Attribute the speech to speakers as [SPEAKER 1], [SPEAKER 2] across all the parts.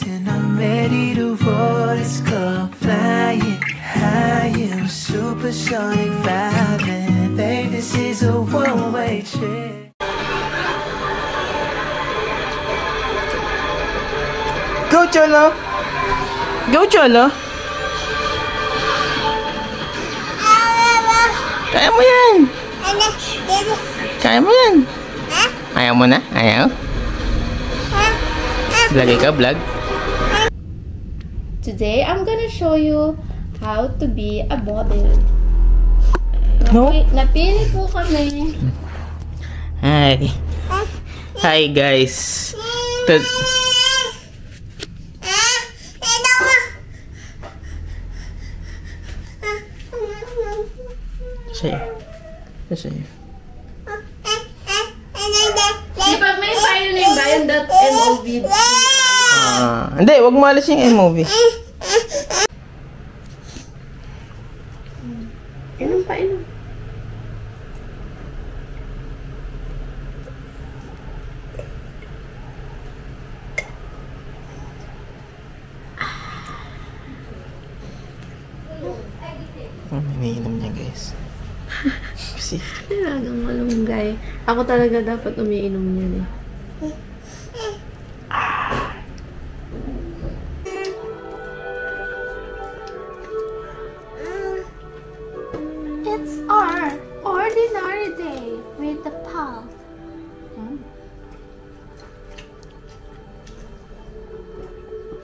[SPEAKER 1] and I'm ready to roll. Let's go flying higher, supersonic vibing. Babe, this is a one-way trip.
[SPEAKER 2] Go, Cholo! Go, Cholo! Kaya mo yan! Kaya mo yan! Ayaw mo na? Ayaw? Vlog ka, vlog?
[SPEAKER 3] Today, I'm gonna show you how to be a model.
[SPEAKER 2] No?
[SPEAKER 3] Napili po kami.
[SPEAKER 2] Hi! Hi, guys! Sa'yo.
[SPEAKER 3] Di pag may file name ba yung .mov?
[SPEAKER 2] Hindi, wag mo alas yung MOV.
[SPEAKER 3] Inom pa, inom.
[SPEAKER 2] Iniinom niya, guys. Kasi
[SPEAKER 3] Talagang malunggay. Ako talaga dapat umiinom niyan eh. It's our ordinary day with the pulse.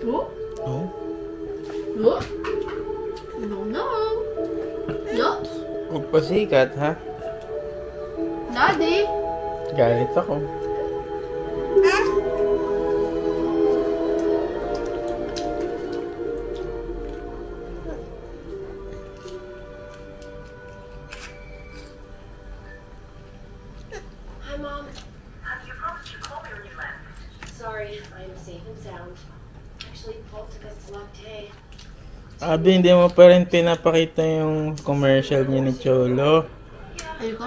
[SPEAKER 3] Oh?
[SPEAKER 2] oh,
[SPEAKER 3] Oh? No. Yuck.
[SPEAKER 2] huwag pasikat, ha?
[SPEAKER 3] Daddy?
[SPEAKER 2] Galit ako.
[SPEAKER 4] Hi, Mom. You promised to call me when you left. Sorry, I'm safe and sound. Actually, Paul took us to Lactae.
[SPEAKER 2] Abi, hindi mo pa rin pinapakita yung commercial niya ni Cholo.
[SPEAKER 3] Ayun ko?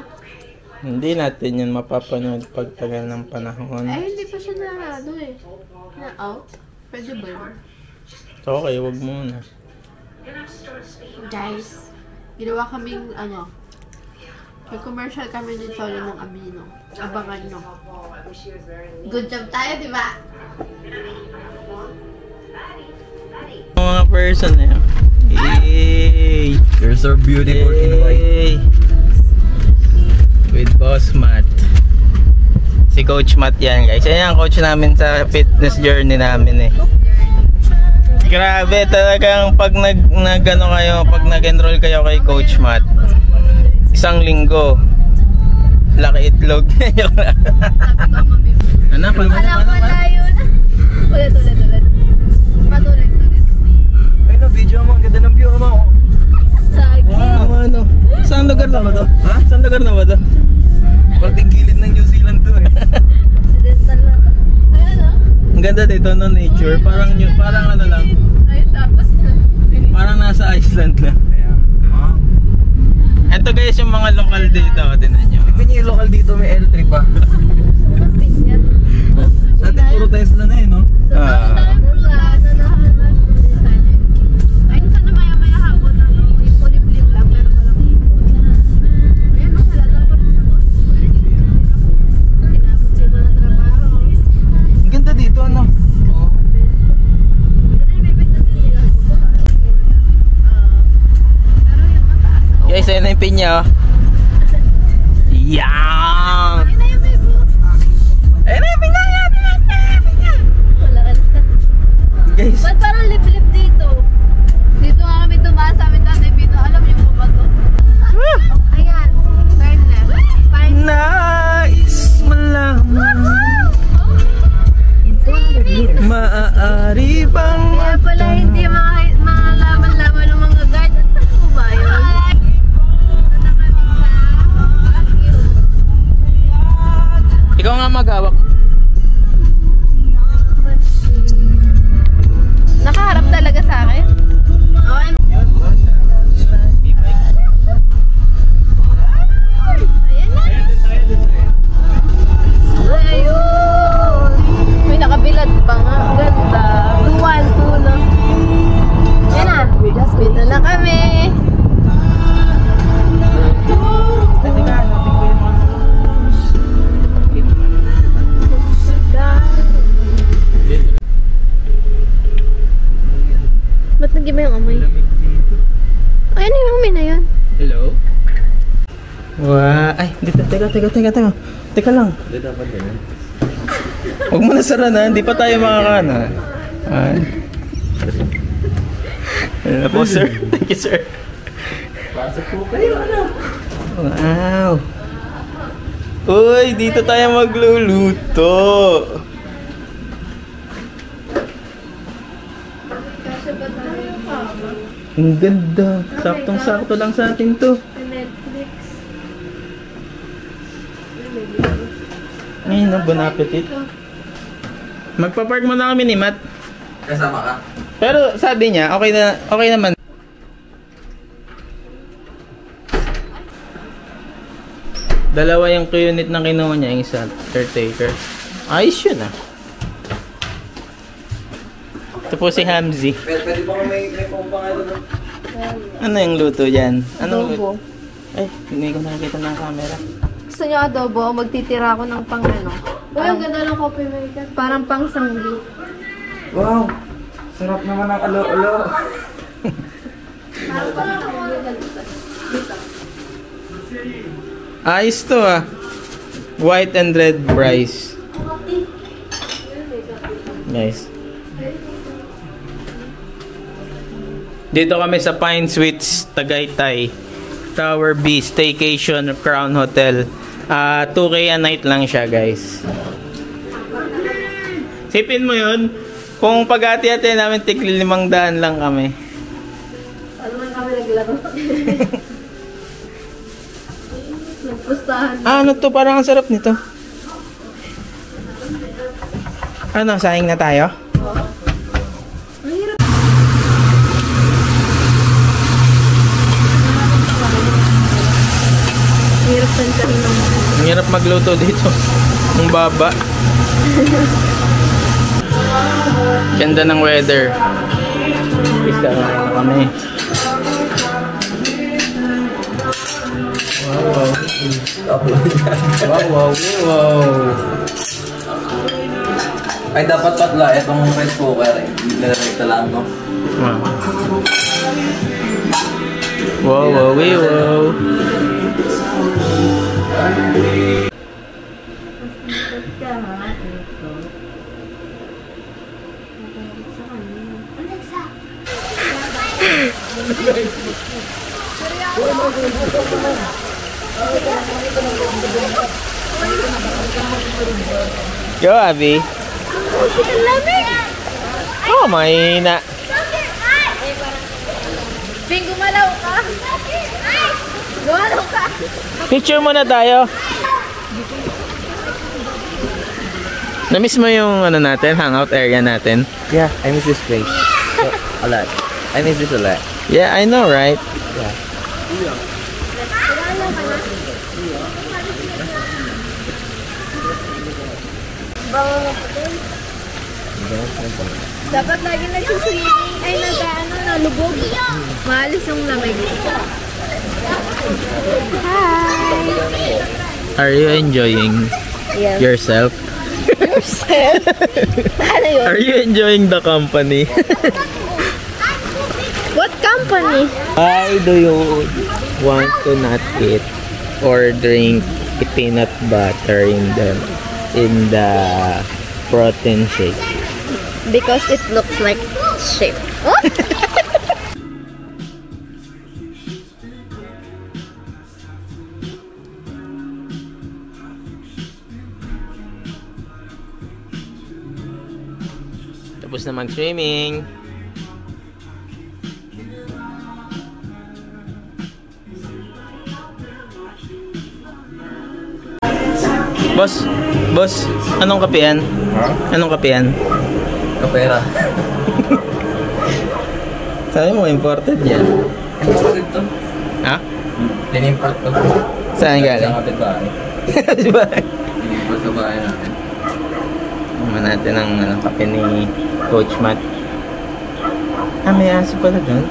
[SPEAKER 2] Hindi natin yun mapapanood pagtagal ng panahon.
[SPEAKER 3] Ay, hindi pa siya na out. Pwede ba yun?
[SPEAKER 2] Okay, wag muna.
[SPEAKER 3] Guys, ginawa kaming may commercial kami ni Cholo ng Amino. Abangan nyo. Good job tayo, di ba?
[SPEAKER 2] Mga person na yun. Yay!
[SPEAKER 5] You're so beautiful in white.
[SPEAKER 2] With Boss Matt. Si Coach Matt yan, guys. Yan ang coach namin sa fitness journey namin eh. Grabe talagang pag nag-enroll kayo kay Coach Matt, isang linggo laki itlog. Ano?
[SPEAKER 3] Wala yun. Ulit. Patuloy.
[SPEAKER 5] Ay no, video mo. Ang ganda ng view mo.
[SPEAKER 2] Wow, ano? Saan lugar na ba to? Ha? Saan lugar na ba to?
[SPEAKER 5] Parting gilid ng New Zealand to eh.
[SPEAKER 3] Accidental na to. Ay, ano?
[SPEAKER 2] Ang ganda dito no, nature. Parang ano lang.
[SPEAKER 3] Ay, tapos na.
[SPEAKER 2] Parang nasa Iceland lang.
[SPEAKER 5] Wow.
[SPEAKER 2] Ito guys yung mga lokal dito. Tingnan nyo.
[SPEAKER 5] Tignan niyo yung local dito, may L3 pa. Sa atin puro Tesla na eh, no?
[SPEAKER 2] Ang ganda dito, ano? Guys, ayun na yung pinya, oh. Yan! Ayun na yung pinya! Guys,
[SPEAKER 3] Ba't parang lip-lip dito? Dito nga kami tumaas sa amin dati, Pino. Alam niyo mo ba to? Ayan. Turn left.
[SPEAKER 2] nais malaman. Maaari bang
[SPEAKER 3] Kaya pala hindi malaman-laman ng mga guard. At saan po ba yun?
[SPEAKER 2] Ikaw nga maghawak.
[SPEAKER 3] Nakaharap talaga sa akin? Oo. Ayan na. Ayun. May nakabilad pa nga. Ang ganda. Di ba yung amoy? Ay, ano yung amoy na yun?
[SPEAKER 2] Hello? Wow. Ay, teka. Teka lang.
[SPEAKER 5] Hindi dapat ganyan.
[SPEAKER 2] Huwag mo nasara na, hindi pa tayo makakana. Ay. Ayan po, sir. Thank you, sir.
[SPEAKER 5] Pasok po kayo, ano?
[SPEAKER 2] Wow. Uy, dito tayo magluluto. Ang ganda. Saktong-sakto lang sa atin to.
[SPEAKER 3] Netflix.
[SPEAKER 2] Ay, no, bon appetit. Magpa-park muna kami ni Matt.
[SPEAKER 5] Kasama ka?
[SPEAKER 2] Pero sabi niya, okay naman. Dalawa yung unit na kinuha niya, yung isa caretaker. Ayos yun ah. Ito po si Hamzy.
[SPEAKER 5] Pwede ba kung may pompa nga ito?
[SPEAKER 2] Ano yung luto dyan? Anong
[SPEAKER 3] Adobo.
[SPEAKER 2] luto? Ay, hindi ko nakikita ng camera.
[SPEAKER 3] Gusto nyo adobo? Magtitira ako ng pang ano. Uy, ang ganda ng coffee maker. Parang pang sangli.
[SPEAKER 5] Wow! Sarap naman ang alo-alo.
[SPEAKER 3] Parang pang sangli na dito.
[SPEAKER 2] Ayos to ah. White and red rice. Nice. Dito kami sa Pine Suites, Tagaytay. Tower B, Staycation, Crown Hotel. 2K a night lang siya, guys. Sipin mo yun, kung pag-ati-ati namin, tigli 500 lang kami.
[SPEAKER 3] Ano man kami naglaro? Nagpustahan.
[SPEAKER 2] Ano to? Parang ang sarap nito. Ano, saing na tayo?
[SPEAKER 3] Ang hirap. Ang hirap sansarin ng mga.
[SPEAKER 2] Ang hirap magluto dito. Ang baba. Ganda ng weather. Isa na kami. Wow.
[SPEAKER 5] Ay, dapat patla. Itong rice cooker eh. Nilarekta lang, no?
[SPEAKER 2] Wow. Yo, Abby. Oh, mahina.
[SPEAKER 3] Bing, gumalaw ka? Gumalaw ka?
[SPEAKER 2] Picture muna tayo. Na-miss mo yung ano natin, hangout area natin?
[SPEAKER 5] Yeah, I miss this place. A lot. I miss this a lot.
[SPEAKER 2] Yeah, I know, right?
[SPEAKER 5] Yeah.
[SPEAKER 3] Dapat lagi nagsuswimming ay nalubog. Maalis yung lamig. Hi!
[SPEAKER 2] Are you enjoying
[SPEAKER 3] Yes.
[SPEAKER 2] yourself?
[SPEAKER 3] Yourself? Ano yun?
[SPEAKER 2] Are you enjoying the company?
[SPEAKER 3] What company?
[SPEAKER 2] Why do you want to not eat or drink peanut butter in the protein shake?
[SPEAKER 3] Because it looks like shape. Oh?
[SPEAKER 2] Tapos na mag-swimming. Boss, anong kape yan? Anong kape yan?
[SPEAKER 5] Kapera.
[SPEAKER 2] Sabi mo, imported yan.
[SPEAKER 5] Imported to?
[SPEAKER 2] Ha?
[SPEAKER 5] Inimport to.
[SPEAKER 2] Saan galing?
[SPEAKER 5] Sa kapit bahay.
[SPEAKER 2] Diba?
[SPEAKER 5] Inimport sa bahay namin.
[SPEAKER 2] Naman natin ang kape ni Coach Matt. May aso pala dun.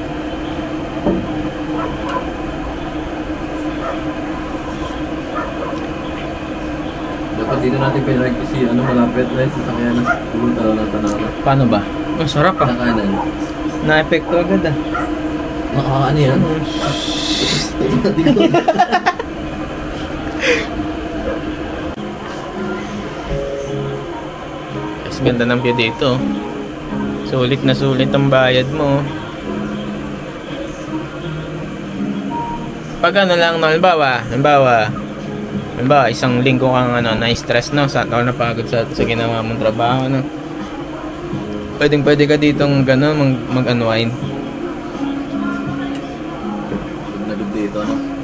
[SPEAKER 5] Dapat dito natin pinarag kasi malapit na yung sasakyan na pulutan na tanawa.
[SPEAKER 2] Paano ba? Ang sarap ah.
[SPEAKER 5] Sa kanan.
[SPEAKER 2] Na-epekto agad ah.
[SPEAKER 5] Ano yan?
[SPEAKER 2] Mas ganda ng view dito. Sulit na sulit ang bayad mo. Pag ano lang, no, halimbawa, isang linggo kang na-stress na, napagod sa ginawa mong trabaho, no? Pwede ka ditong gano'n mag-unwind.
[SPEAKER 5] Nagod dito, no?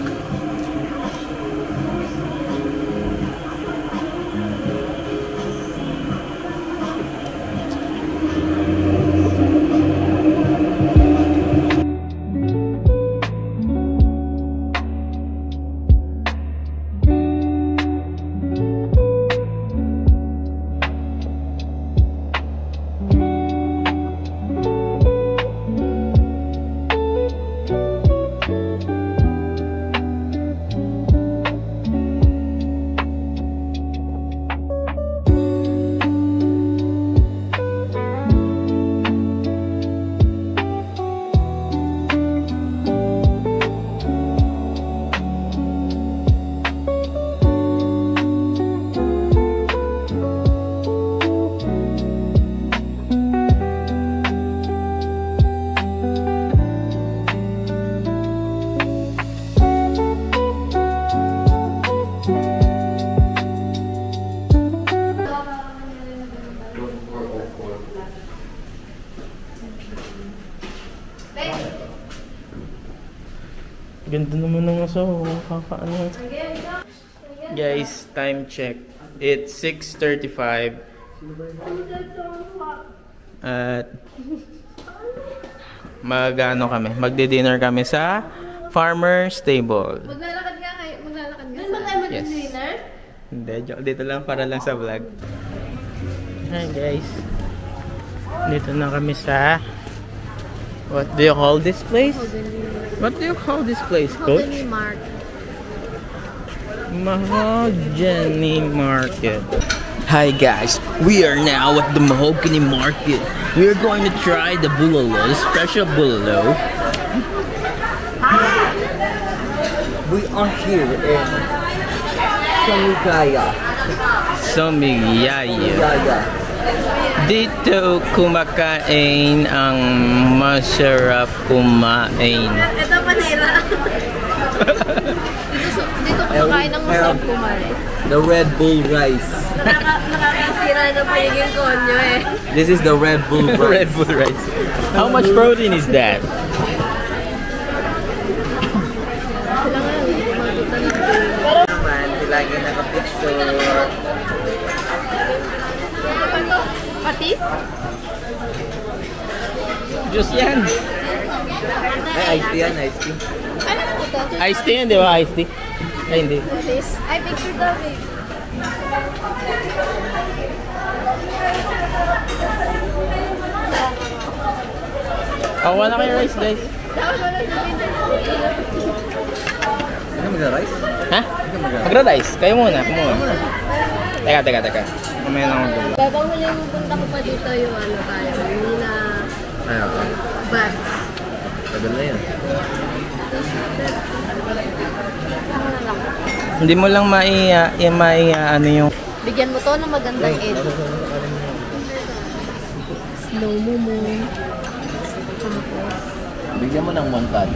[SPEAKER 2] Ganda naman ng asawa. Kakaano. Guys, time check. It's 6:35. At magdi-dinner kami sa Farmer's Table.
[SPEAKER 3] Maglalakad nga kayo. Doon ba tayo mag-dinner?
[SPEAKER 2] Hindi, joke. Dito lang para lang sa vlog. Hi guys. Dito na kami sa... What do you call this place? What do you call this place, Coach?
[SPEAKER 3] Mahogany Market.
[SPEAKER 2] Mahogany Market. Hi guys, we are now at the Mahogany Market. We are going to try the bulalo, the special bulalo.
[SPEAKER 5] We are here in
[SPEAKER 2] Somigaya. Dito kumakain ang masarap kumain.
[SPEAKER 3] Ito panira. Dito kumakain ang masarap kumain.
[SPEAKER 5] The Red Bull rice.
[SPEAKER 3] Nakakasira na pagiging konyo eh.
[SPEAKER 5] This is the Red Bull rice.
[SPEAKER 2] Red Bull rice. How much protein is that?
[SPEAKER 5] Lagi naka-picture.
[SPEAKER 3] Patis?
[SPEAKER 2] Just yan.
[SPEAKER 5] Ay, iced tea yan, iced tea.
[SPEAKER 3] Ano po ito?
[SPEAKER 2] Iced tea yan, di ba? Iced tea? Ay, hindi.
[SPEAKER 3] Patis? Ay, picture daw eh.
[SPEAKER 2] Kawa na kayo rice, guys.
[SPEAKER 5] Ano mag-rice?
[SPEAKER 2] Ha? Magra-rice. Kayo muna. Teka. Mamaya na ako gulo.
[SPEAKER 3] Babang huling punta ko pa dito yung ano tayo. Yung na...
[SPEAKER 5] Ay, ako.
[SPEAKER 3] Bats.
[SPEAKER 5] Tagal na yan.
[SPEAKER 2] Hindi mo lang ano yung...
[SPEAKER 3] Bigyan mo to ng magandang edit. Slow mo.
[SPEAKER 5] Bigyan mo ng montage.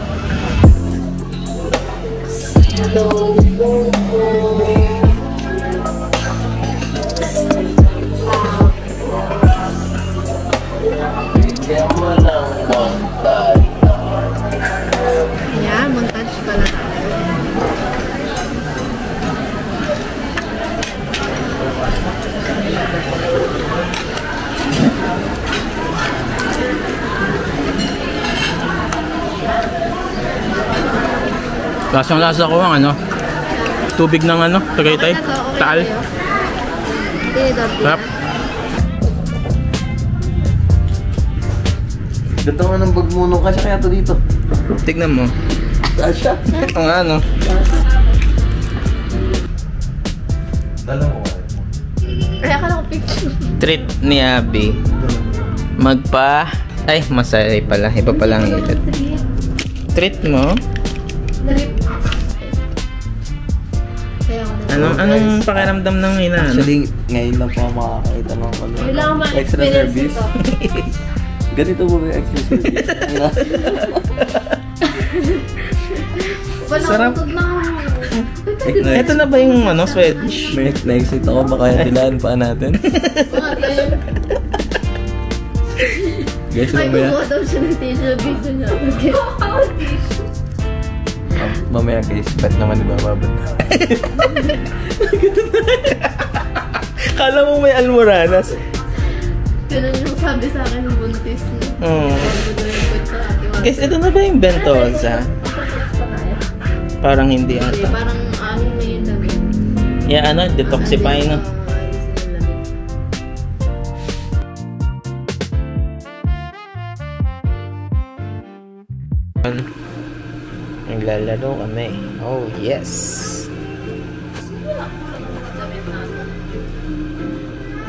[SPEAKER 5] Bigyan mo ng montage.
[SPEAKER 3] Yeah, montage pala tayo.
[SPEAKER 2] Lasang-lasa ko ang ano, tubig ng ano, Tagaytay, Taal. Sarap.
[SPEAKER 5] Dito nga ng bagmuno ka siya kaya to dito.
[SPEAKER 2] Tignan mo.
[SPEAKER 5] Kasha.
[SPEAKER 2] Ito nga ano.
[SPEAKER 5] Dala mo.
[SPEAKER 3] Kaya ka lang picture.
[SPEAKER 2] Treat ni Abby. Ay, masaya pala. Iba palang ilit. Treat mo?
[SPEAKER 3] Trip. Kaya ako
[SPEAKER 2] Anong pakiramdam ng ina?
[SPEAKER 5] Actually, ngayon lang po ako makakakita ng
[SPEAKER 3] kailangan
[SPEAKER 5] extra
[SPEAKER 3] ma-experience
[SPEAKER 5] service.
[SPEAKER 3] ito.
[SPEAKER 5] Ganito po yung extra service.
[SPEAKER 2] Sarap. Ito na ba yung Swedish?
[SPEAKER 5] May na-excite ako, baka hilaan pa natin. Guys,
[SPEAKER 3] Ay,
[SPEAKER 5] mamaya.
[SPEAKER 3] kukuha daw siya ng tissue. Dito niya.
[SPEAKER 5] Mamaya guys, ba't naman di ba babad?
[SPEAKER 2] Kala mo may almoranas.
[SPEAKER 3] Ganun yung sabi sa akin ng buntis niya.
[SPEAKER 2] Oo. Guys, ito na ba yung Bentosa?
[SPEAKER 3] Pa kaya?
[SPEAKER 2] Parang hindi
[SPEAKER 3] Hindi,
[SPEAKER 2] ata.
[SPEAKER 3] parang ano na yung lamig.
[SPEAKER 2] Yeah, detoxify na. Naglalaro kami. Oh, yes.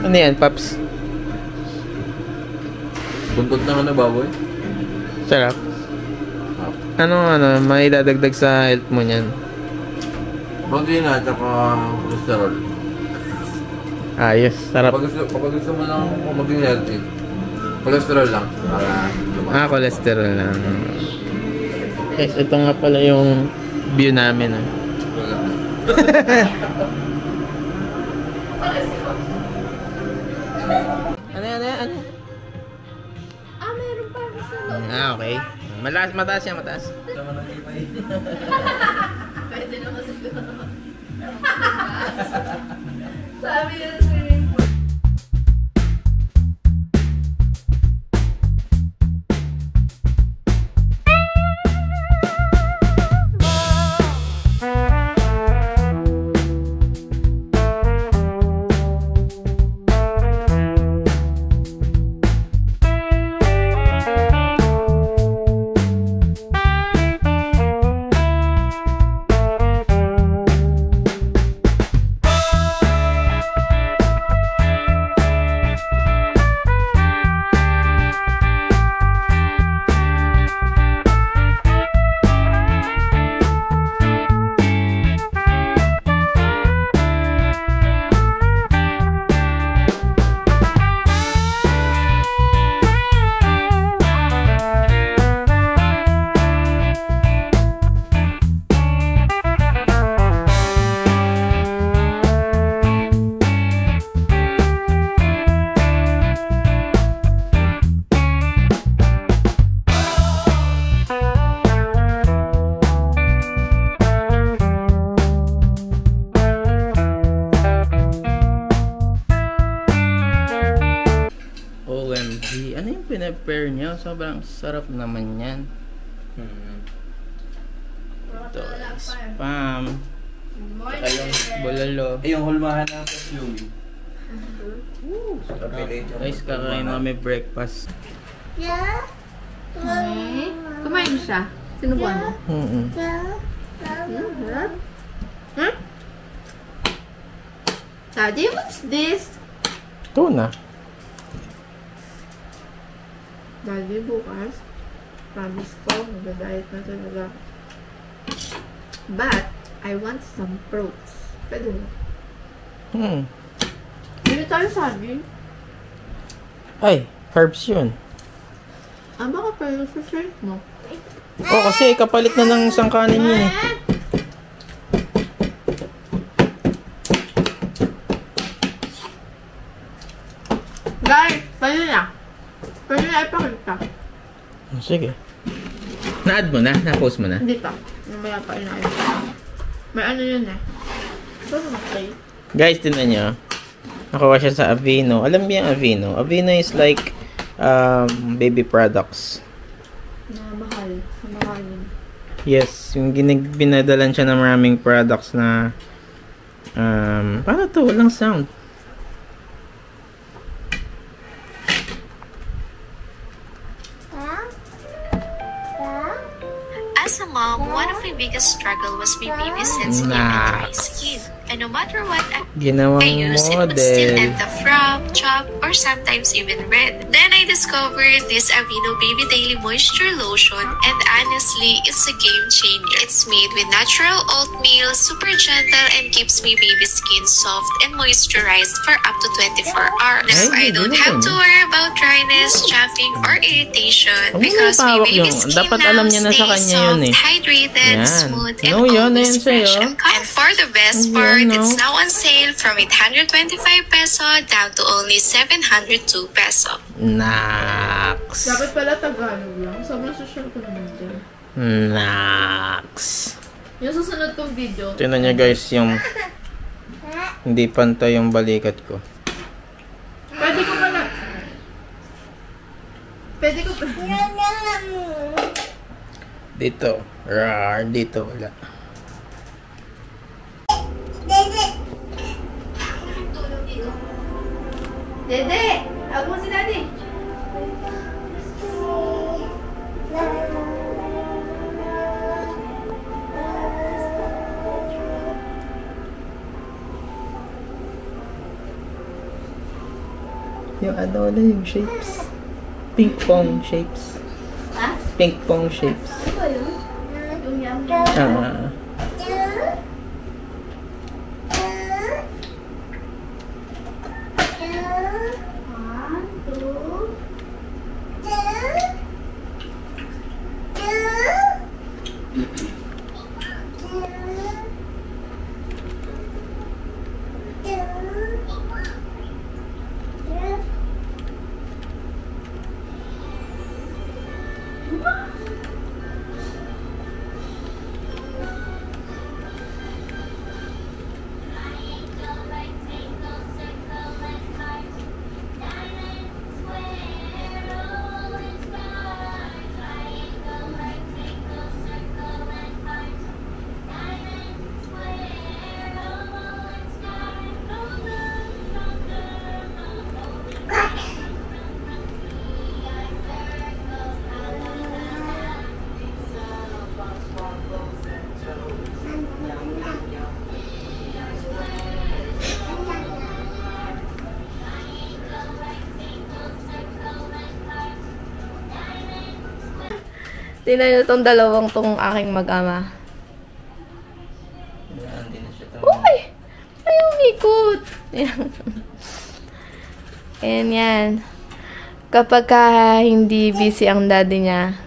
[SPEAKER 2] Ano yan, Paps?
[SPEAKER 5] Buntot na ano, baboy?
[SPEAKER 2] Sarap. May dadagdag sa health mo niyan?
[SPEAKER 5] Protein at saka cholesterol.
[SPEAKER 2] Ayos, sarap.
[SPEAKER 5] Kapag gusto mo lang maging healthy, cholesterol lang. Para
[SPEAKER 2] Cholesterol lang. Guys, ito nga pala yung view namin.
[SPEAKER 5] wala.
[SPEAKER 2] Ano?
[SPEAKER 3] Meron pa ako sa loob.
[SPEAKER 2] Okay. Mataas yan, mataas.
[SPEAKER 3] Pwede naman siguro. Sabi yung swimming pool.
[SPEAKER 2] OMG. Ano yung pinapare niya? Sobrang sarap naman yan. Ito, spam. Saka yung bulalo.
[SPEAKER 5] Yung hulmahan na sa Yumi.
[SPEAKER 2] Guys, kakain namin breakfast.
[SPEAKER 3] Okay. Kumain siya. Sinubuan mo? Huh? Daddy, what's this?
[SPEAKER 2] Ito na.
[SPEAKER 3] Daddy, bukas. Promise ko, mag-diet na talaga. But, I want some fruits. Pwede mo. Hindi tayo sabi.
[SPEAKER 2] Ay, carbs yun.
[SPEAKER 3] Baka pwede sa shrimp mo.
[SPEAKER 2] Kasi kapalit na ng isang kanin yun eh.
[SPEAKER 3] Guys, pwede na. Pwede na ipakita.
[SPEAKER 2] Sige. Na-add mo na? Na-post mo na?
[SPEAKER 3] Hindi pa. Mamaya pa inaayos. May ano yun eh. Ito namatay.
[SPEAKER 2] Guys, tinan nyo. Nakuha siya sa Aveeno. Alam niyo yung Aveeno? Aveeno is like baby products.
[SPEAKER 3] Na mahal. Mahal yun.
[SPEAKER 2] Yes, yung binadalan siya ng maraming products na paano to? Walang sound.
[SPEAKER 6] As a mom, one of my biggest struggle was my baby's sensitive and dry skin. And no matter what
[SPEAKER 2] Ginawang
[SPEAKER 6] I use, it would still
[SPEAKER 2] model.
[SPEAKER 6] end up rough, chopped, or sometimes even red. Then I discovered this Aveeno Baby Daily Moisture Lotion, and honestly, it's a game changer. It's made with natural oatmeal, super gentle, and keeps my baby skin soft and moisturized for up to 24 hours. Now, I don't have to worry about dryness, chapping, or irritation because my
[SPEAKER 2] pawak
[SPEAKER 6] baby
[SPEAKER 2] yung-
[SPEAKER 6] skin
[SPEAKER 2] dapat
[SPEAKER 6] now
[SPEAKER 2] alam niya na sa
[SPEAKER 6] stays
[SPEAKER 2] kanya
[SPEAKER 6] soft,
[SPEAKER 2] yun eh.
[SPEAKER 6] hydrated,
[SPEAKER 2] Yan.
[SPEAKER 6] smooth, and
[SPEAKER 2] No, yun na
[SPEAKER 6] always
[SPEAKER 2] yun
[SPEAKER 6] fresh
[SPEAKER 2] sa'yo.
[SPEAKER 6] and calm. And for the best
[SPEAKER 2] Yan,
[SPEAKER 6] part,
[SPEAKER 2] no?
[SPEAKER 6] it's now on sale from 825 peso down to only 702 peso.
[SPEAKER 2] Nax.
[SPEAKER 3] Dapat pala Tagalog lang. Sobrang social ko naman dyan.
[SPEAKER 2] Nax.
[SPEAKER 3] Yung susunod kong video.
[SPEAKER 2] Tingnan niyo guys yung hindi pantay yung balikat ko.
[SPEAKER 3] Pwede ko pala. Pwede ko pala.
[SPEAKER 2] Dito. Rar, dito wala.
[SPEAKER 3] Dede! Ako mo si Daddy.
[SPEAKER 2] Yung ano na yung shapes. Ping pong shapes.
[SPEAKER 3] Ha?
[SPEAKER 2] Ping pong shapes.
[SPEAKER 3] Ano ba yun? Yung yam.
[SPEAKER 2] Ah.
[SPEAKER 3] One, two. Tingnan nyo itong dalawang tong aking mag-ama. Uy! Ay, umikot! Ayan yan. Kapag hindi busy ang daddy niya,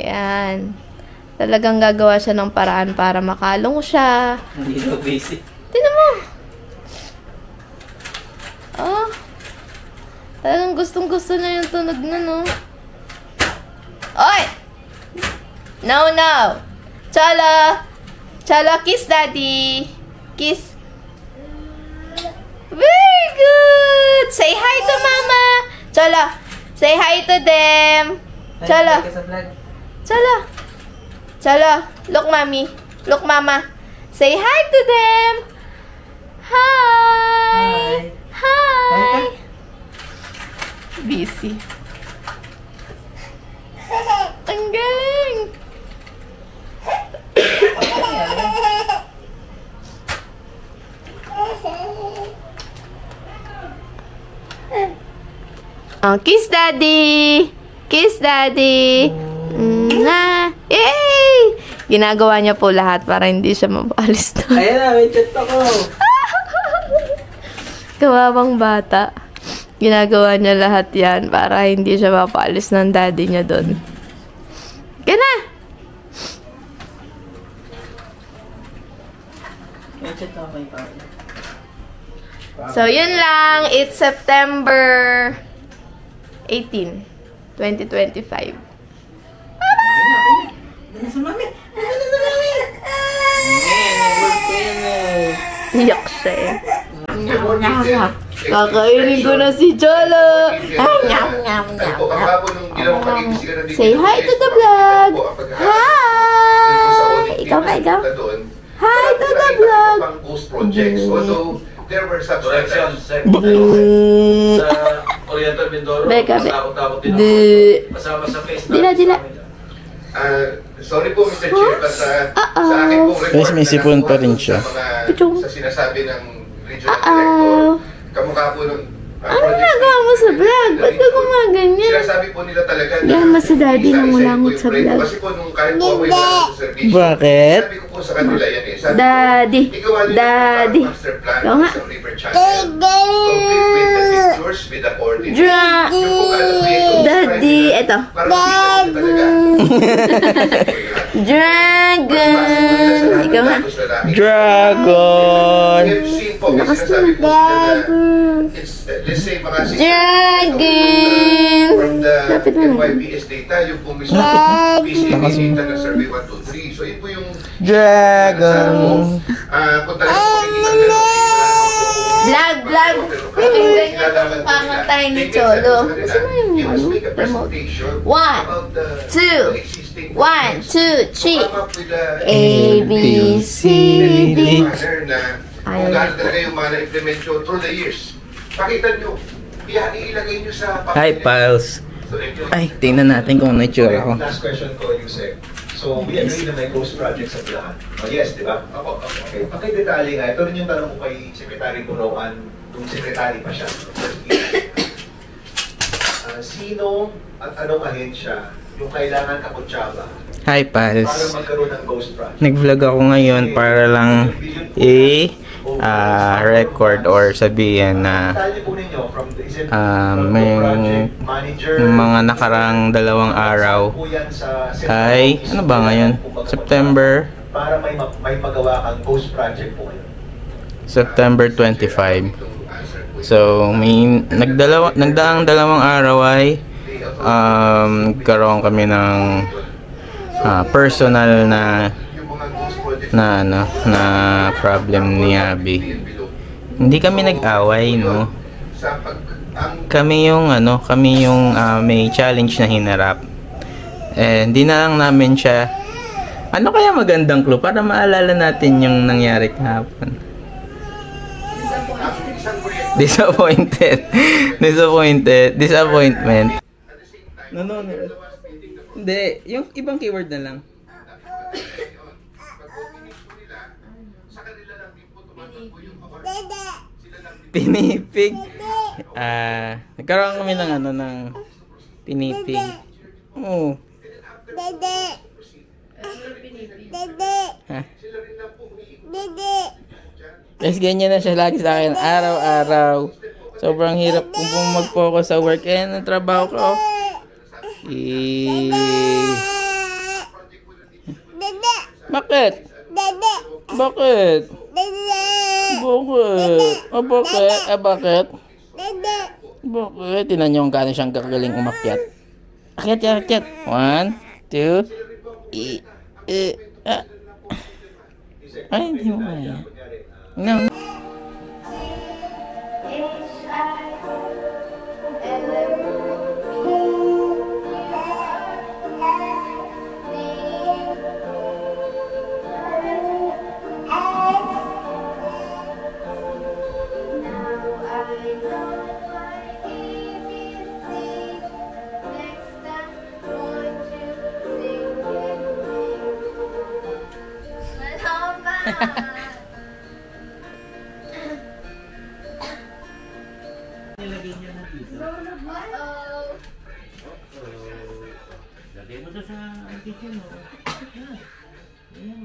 [SPEAKER 3] ayan, talagang gagawa siya ng paraan para makalong siya.
[SPEAKER 2] Hindi daw busy.
[SPEAKER 3] Tingnan mo! Oh! Talagang gustong-gusto na yung tunog na, no? Oy! No, no! Chola! Chola, kiss daddy! Kiss! Very good! Say hi to mama! Chola! Say hi to them! Chola! Chola! Chola! Look mommy! Look mama! Say hi to them! Hi! Hi! Busy. Ang galing! Oh, kiss daddy! Kiss daddy! Mwah! Yay! Ginagawa niya po lahat para hindi siya mapaalis doon.
[SPEAKER 2] Ayan na, may chat ako.
[SPEAKER 3] Kawawang bata. Ginagawa niya lahat yan para hindi siya mapaalis ng daddy niya doon. Kaya na!
[SPEAKER 2] May chat ako kay Paolo.
[SPEAKER 3] So, yun lang. It's September 18, 2025.
[SPEAKER 2] Dala sa mami! Dala sa mami! Work ko yan eh.
[SPEAKER 3] Iyak siya eh. Kakainin ko na si Cholo. Say hi to the vlog. Hi! Ikaw ba, ikaw? Hi to the vlog.
[SPEAKER 7] There were subsections sa Oriental Mindoro.
[SPEAKER 3] Beka,
[SPEAKER 7] Takot-takot din
[SPEAKER 3] Di.
[SPEAKER 7] ako. Kasama sa face
[SPEAKER 3] Dila, dila.
[SPEAKER 7] Sorry po, Mr. Chair, but sa akin pong report
[SPEAKER 2] Guys, may sipon pa rin siya.
[SPEAKER 7] sa sinasabi ng regional director, kamukha po ng
[SPEAKER 3] Ano nagawa mo sa vlog? Ba't ka gumaganyan?
[SPEAKER 7] sinasabi po nila talaga na
[SPEAKER 3] Yan, mas si daddy nang ulangot sa vlog.
[SPEAKER 7] kasi po nung kahit po ako yung wala sa service,
[SPEAKER 2] Bakit?
[SPEAKER 7] sabi ko po sa kanila yan eh. Sabi ko,
[SPEAKER 3] Daddy.
[SPEAKER 7] ikaw ang
[SPEAKER 3] Daddy.
[SPEAKER 7] master plan
[SPEAKER 3] Ikaw nga.
[SPEAKER 7] sa River Channel. Complete with the pictures, with the coordinates. Yung po allocation,
[SPEAKER 3] Daddy, eto.
[SPEAKER 7] para makita nyo talaga.
[SPEAKER 3] Dragon. Ikaw nga.
[SPEAKER 2] Dragon!
[SPEAKER 7] We have seen po, may sinasabi po sila na it's, let's say, mga
[SPEAKER 3] Dragon.
[SPEAKER 7] from the NYPS data, yung po mismo PCA data ng Survey 123. So, yun po yung
[SPEAKER 2] Dragon!
[SPEAKER 7] kung talagang po hindi
[SPEAKER 3] Vlog, vlog. Pakinggan yung pangantay ni Cholo. Kasi na yung remote. 1, 2, 1, 2, 3. A, B, C, D.
[SPEAKER 7] Kung gaano talaga yung mga na-implement nyo through the years. Pakita nyo. Ilagay nyo sa papel.
[SPEAKER 2] Hi, pals! Ay, tingnan natin kung ano yung tsura ko.
[SPEAKER 8] Last question ko, Yusek. So, we agree na may ghost projects sa lahat. Oh, yes, di ba? Okay. Pakidetalye nga. Ito rin yung tanong ko kay Secretary Punoan, kung secretary pa siya. Sino at anong ahensya yung kailangan kakutsaba
[SPEAKER 2] Hi,
[SPEAKER 8] para
[SPEAKER 2] pals!
[SPEAKER 8] magkaroon ng ghost project?
[SPEAKER 2] Nag-vlog ako ngayon para lang record or sabihin na
[SPEAKER 8] Detalye po ninyo from the
[SPEAKER 2] may
[SPEAKER 8] project manager,
[SPEAKER 2] mga nakarang 2 araw
[SPEAKER 8] po yan sa
[SPEAKER 2] ay, ano ba ngayon? September
[SPEAKER 8] para may magawa kang ghost project po ngayon.
[SPEAKER 2] September 25. So, may nagdaang 2 araw ay karoon kami ng personal na problem ni Abby. Hindi kami nag-away, no. Kami yung may challenge na hinarap. Eh, hindi na lang namin siya. Ano kaya magandang clue para maalala natin yung nangyari kahapon? Disappointment. No. Hindi, yung ibang keyword na lang. Pinipig. Nagkaroon kami ng pinipig. Oh. Guys, ganyan na siya lagi sa akin, araw-araw. Sobrang hirap kung mag-focus sa work. Ang trabaho ko. Bakit? Bakit? Bakit? Bakit? Tinan niyo kung gaano siyang gagaling umakyat. Akyat. 1, 2, Ay, hindi mo kaya. No.
[SPEAKER 9] Nilagay niya na dito. Lagay mo to sa kitchen mo. Ayan.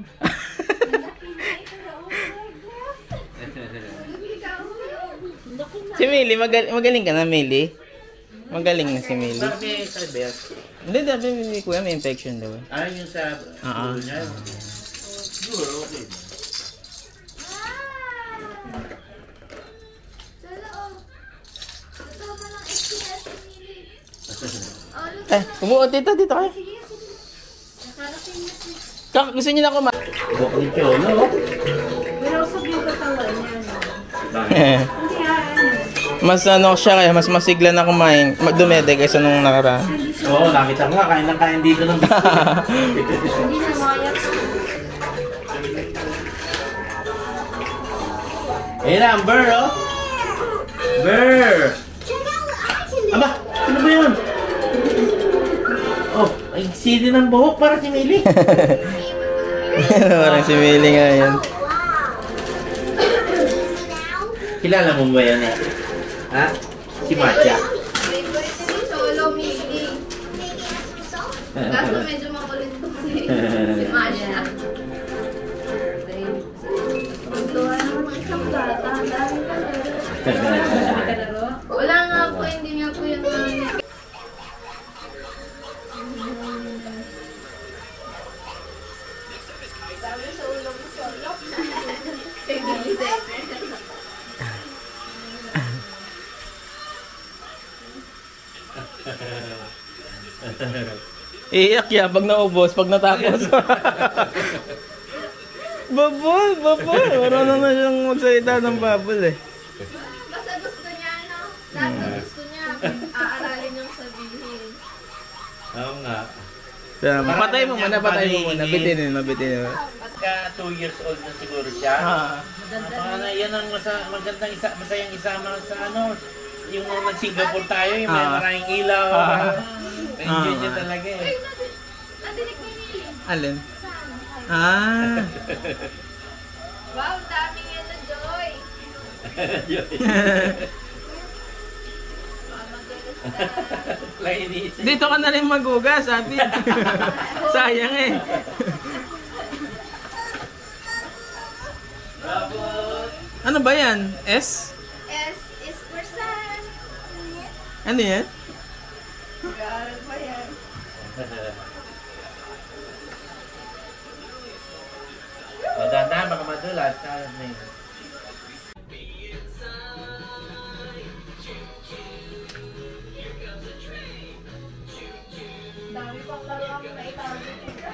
[SPEAKER 2] Si Millie, magaling ka na, Millie. Magaling na si Millie.
[SPEAKER 9] Sabi,
[SPEAKER 2] Hindi, sabi ni Kuya may infection daw.
[SPEAKER 9] yung sa ulo niya. Siguro, okay.
[SPEAKER 2] Umuot dito kayo. Gusto niyo na kumain? Mas siya kaya, mas masigla na kumain. Dumede kaysa nung nakaraan.
[SPEAKER 9] Oo, nakita ko nga, kain ng kain dito ng Ayun na, ang Burr, oh! Burr! Aba, ano ba yun? Oh, Ay, sili ng buhok para si Mili.
[SPEAKER 2] Parang si Mili nga yan.
[SPEAKER 9] Kilala mo ba yan eh? Ha? Si Matcha.
[SPEAKER 3] Favorite ni Solo, Mili. Kaso medyo makulit to si Masha. Magluwa naman ng isang bata. Wala nga po, hindi nga po yung sabi sa ulo mo, Solo. Kay Billy
[SPEAKER 2] Iiyak yan pag naubos, pag natapos. Babol, babol. Marunong na siyang magsalita ng babol eh.
[SPEAKER 3] basta gusto niya, no? Lahat na gusto niya, aaralin yung sabihin.
[SPEAKER 9] Oo nga.
[SPEAKER 2] Patay mo muna, patay mo muna. Bitinin mo, bitinin mo.
[SPEAKER 9] Ka 2 years old na siguro siya. Yan ang magandang masayang isama sa ano. Yung nag-Singapore tayo, yung may maraming ilaw. Enjoy niya talaga eh.
[SPEAKER 3] Nadinig ni Nili.
[SPEAKER 2] Alin?
[SPEAKER 3] Wow, daming yan na Joy.
[SPEAKER 2] Dito ka na rin magugas, sabi. Sayang eh. Ano ba yan? S?
[SPEAKER 3] S is for sun.
[SPEAKER 2] Ano yan?
[SPEAKER 3] Mag-aaral pa yan.
[SPEAKER 9] O, dahan-dahan, baka madulas.
[SPEAKER 3] Dami pang laro ang naitawag dito.